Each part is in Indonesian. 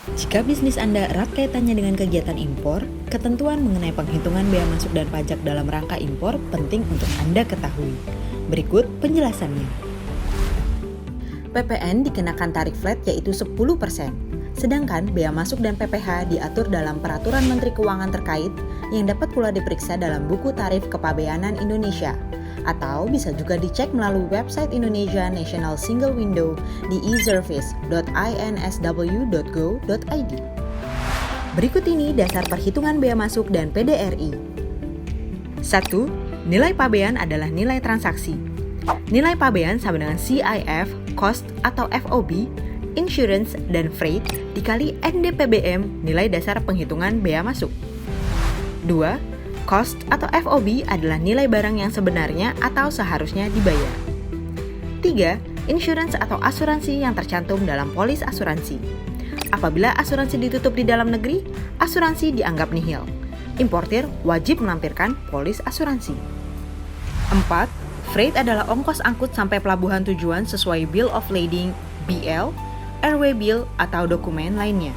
Jika bisnis Anda erat kaitannya dengan kegiatan impor, ketentuan mengenai penghitungan bea masuk dan pajak dalam rangka impor penting untuk Anda ketahui. Berikut penjelasannya. PPN dikenakan tarif flat yaitu 10%, sedangkan bea masuk dan PPh diatur dalam Peraturan Menteri Keuangan terkait yang dapat pula diperiksa dalam Buku Tarif Kepabeanan Indonesia, atau bisa juga dicek melalui website Indonesia National Single Window di eservice.insw.go.id. Berikut ini dasar perhitungan bea masuk dan PDRI. 1. Nilai pabean adalah nilai transaksi. Nilai pabean sama dengan CIF, cost atau FOB, insurance, dan freight dikali NDPBM nilai dasar penghitungan bea masuk. 2. Cost atau FOB adalah nilai barang yang sebenarnya atau seharusnya dibayar. 3. Insurance atau asuransi yang tercantum dalam polis asuransi. Apabila asuransi ditutup di dalam negeri, asuransi dianggap nihil. Importir wajib melampirkan polis asuransi. 4. Freight adalah ongkos angkut sampai pelabuhan tujuan sesuai Bill of Lading, BL, Airway Bill, atau dokumen lainnya.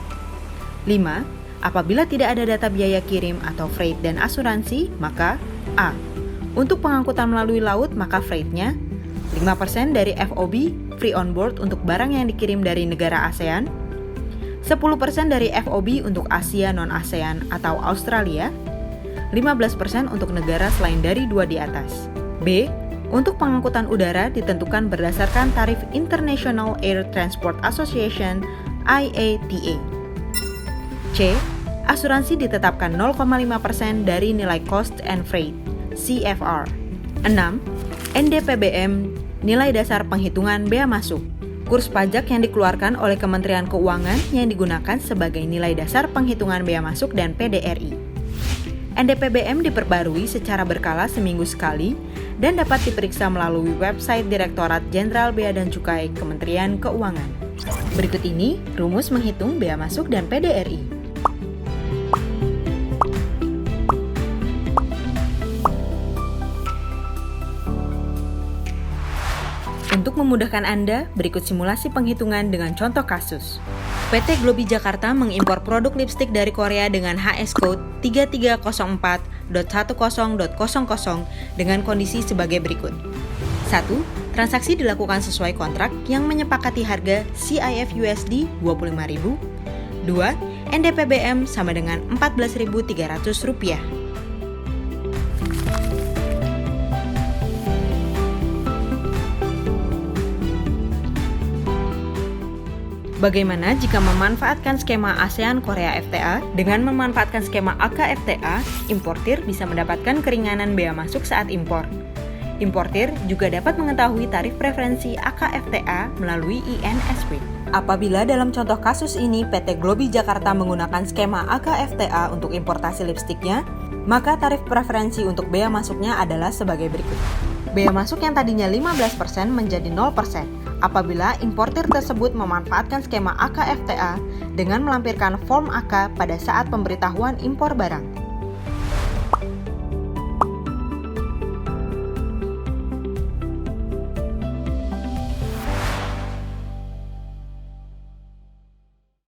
5. Apabila tidak ada data biaya kirim atau freight dan asuransi, maka A. Untuk pengangkutan melalui laut, maka freightnya 5% dari FOB free on board untuk barang yang dikirim dari negara ASEAN, 10% dari FOB untuk Asia non-ASEAN atau Australia, 15% untuk negara selain dari 2 di atas. B. Untuk pengangkutan udara ditentukan berdasarkan tarif International Air Transport Association IATA. C. Asuransi ditetapkan 0,5% dari nilai cost and freight CFR. 6. NDPBM nilai dasar penghitungan bea masuk. Kurs pajak yang dikeluarkan oleh Kementerian Keuangan yang digunakan sebagai nilai dasar penghitungan bea masuk dan PDRI. NDPBM diperbarui secara berkala seminggu sekali dan dapat diperiksa melalui website Direktorat Jenderal Bea dan Cukai Kementerian Keuangan. Berikut ini rumus menghitung bea masuk dan PDRI. Untuk memudahkan Anda, berikut simulasi penghitungan dengan contoh kasus. PT Globi Jakarta mengimpor produk lipstik dari Korea dengan HS code 3304.10.00 dengan kondisi sebagai berikut. 1. Transaksi dilakukan sesuai kontrak yang menyepakati harga CIF USD 25.000. 2. NDPBM sama dengan Rp14.300. Bagaimana jika memanfaatkan skema ASEAN Korea FTA? Dengan memanfaatkan skema AK FTA, importir bisa mendapatkan keringanan bea masuk saat impor. Importir juga dapat mengetahui tarif preferensi AK FTA melalui INSP. Apabila dalam contoh kasus ini PT Globi Jakarta menggunakan skema AK FTA untuk importasi lipstiknya, maka tarif preferensi untuk bea masuknya adalah sebagai berikut. Bea masuk yang tadinya 15% menjadi 0% apabila importir tersebut memanfaatkan skema AK FTA dengan melampirkan form AK pada saat pemberitahuan impor barang.